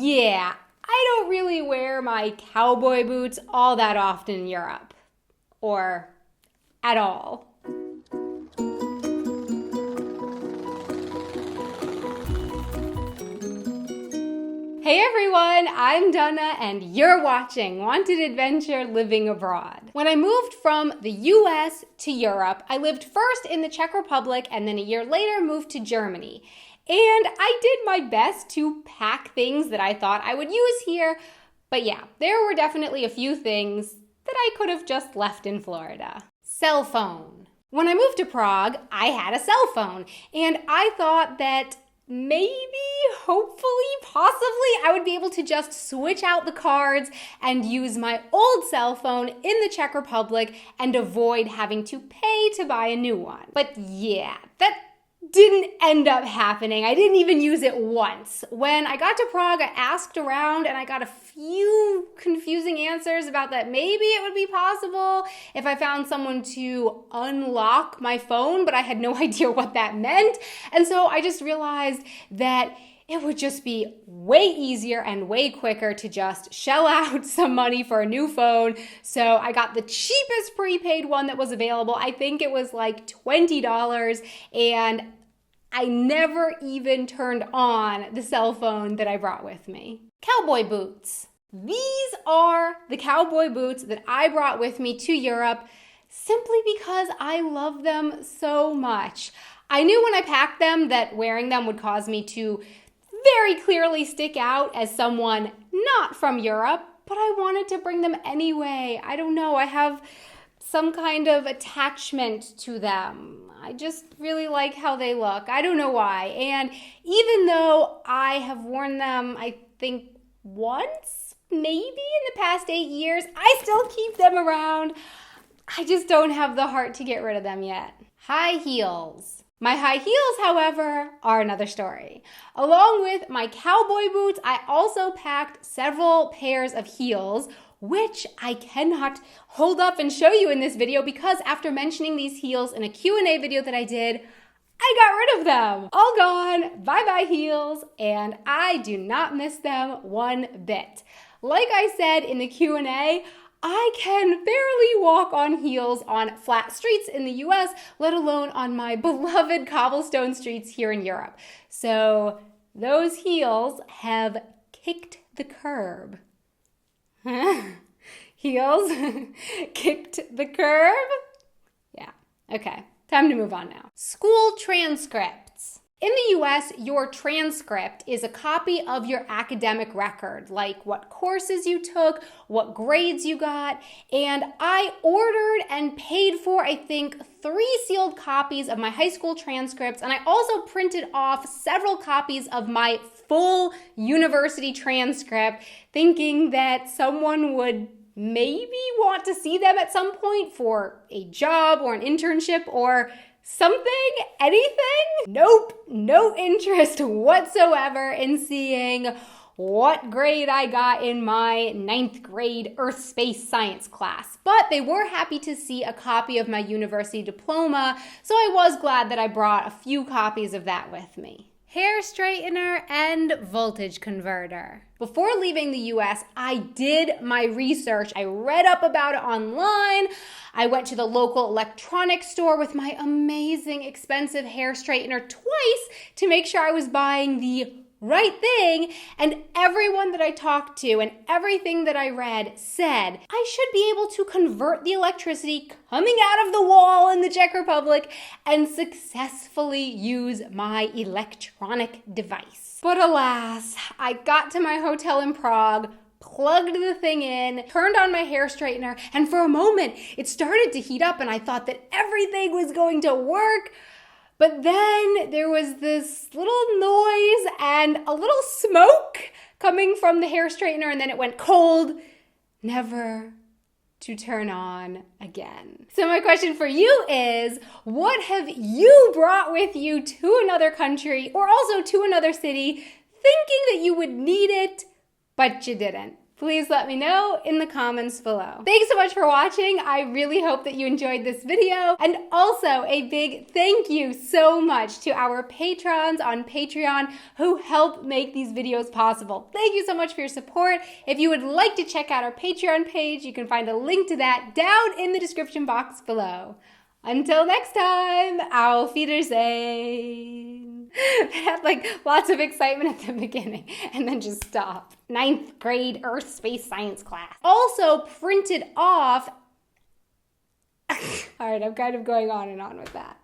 yeah, I don't really wear my cowboy boots all that often in Europe. Or at all. Hey everyone, I'm Donna and you're watching Wanted Adventure Living Abroad. When I moved from the US to Europe, I lived first in the Czech Republic and then a year later moved to Germany. And I did my best to pack things that I thought I would use here, but yeah, there were definitely a few things that I could have just left in Florida. Cell phone. When I moved to Prague, I had a cell phone, and I thought that maybe, hopefully, possibly, I would be able to just switch out the cards and use my old cell phone in the Czech Republic and avoid having to pay to buy a new one. But yeah, that didn't end up happening. I didn't even use it once. When I got to Prague, I asked around and I got a few confusing answers about that maybe it would be possible if I found someone to unlock my phone, but I had no idea what that meant. And so I just realized that it would just be way easier and way quicker to just shell out some money for a new phone. So I got the cheapest prepaid one that was available. I think it was like $20, and I never even turned on the cell phone that I brought with me. Cowboy boots. These are the cowboy boots that I brought with me to Europe simply because I love them so much. I knew when I packed them that wearing them would cause me to very clearly stick out as someone not from Europe, but I wanted to bring them anyway. I don't know, I have some kind of attachment to them. I just really like how they look. I don't know why. And even though I have worn them, I think once, maybe in the past 8 years, I still keep them around. I just don't have the heart to get rid of them yet. High heels. My high heels, however, are another story. Along with my cowboy boots, I also packed several pairs of heels, which I cannot hold up and show you in this video because after mentioning these heels in a Q&A video that I did, I got rid of them. All gone, bye-bye heels, and I do not miss them one bit. Like I said in the Q&A, I can barely walk on heels on flat streets in the US, let alone on my beloved cobblestone streets here in Europe. So those heels have kicked the curb. Heels kicked the curb? Yeah, okay, time to move on now. School transcripts. In the US, your transcript is a copy of your academic record, like what courses you took, what grades you got, and I ordered and paid for, I think, 3 sealed copies of my high school transcripts, and I also printed off several copies of my full university transcript, thinking that someone would maybe want to see them at some point for a job or an internship or something, anything? Nope, no interest whatsoever in seeing what grade I got in my 9th grade Earth Space Science class. But they were happy to see a copy of my university diploma, so I was glad that I brought a few copies of that with me. Hair straightener and voltage converter. Before leaving the US, I did my research. I read up about it online. I went to the local electronics store with my amazing expensive hair straightener twice to make sure I was buying the right thing, and everyone that I talked to and everything that I read said I should be able to convert the electricity coming out of the wall in the Czech Republic and successfully use my electronic device. But alas, I got to my hotel in Prague, plugged the thing in, turned on my hair straightener, and for a moment it started to heat up and I thought that everything was going to work. But then there was this little noise and a little smoke coming from the hair straightener, and then it went cold, never to turn on again. So my question for you is, what have you brought with you to another country or also to another city thinking that you would need it, but you didn't? Please let me know in the comments below. Thanks so much for watching. I really hope that you enjoyed this video. And also a big thank you so much to our patrons on Patreon who help make these videos possible. Thank you so much for your support. If you would like to check out our Patreon page, you can find a link to that down in the description box below. Until next time, auf Wiedersehen. They had like lots of excitement at the beginning and then just stop. 9th grade Earth Space Science class. Also printed off. All right, I'm kind of going on and on with that.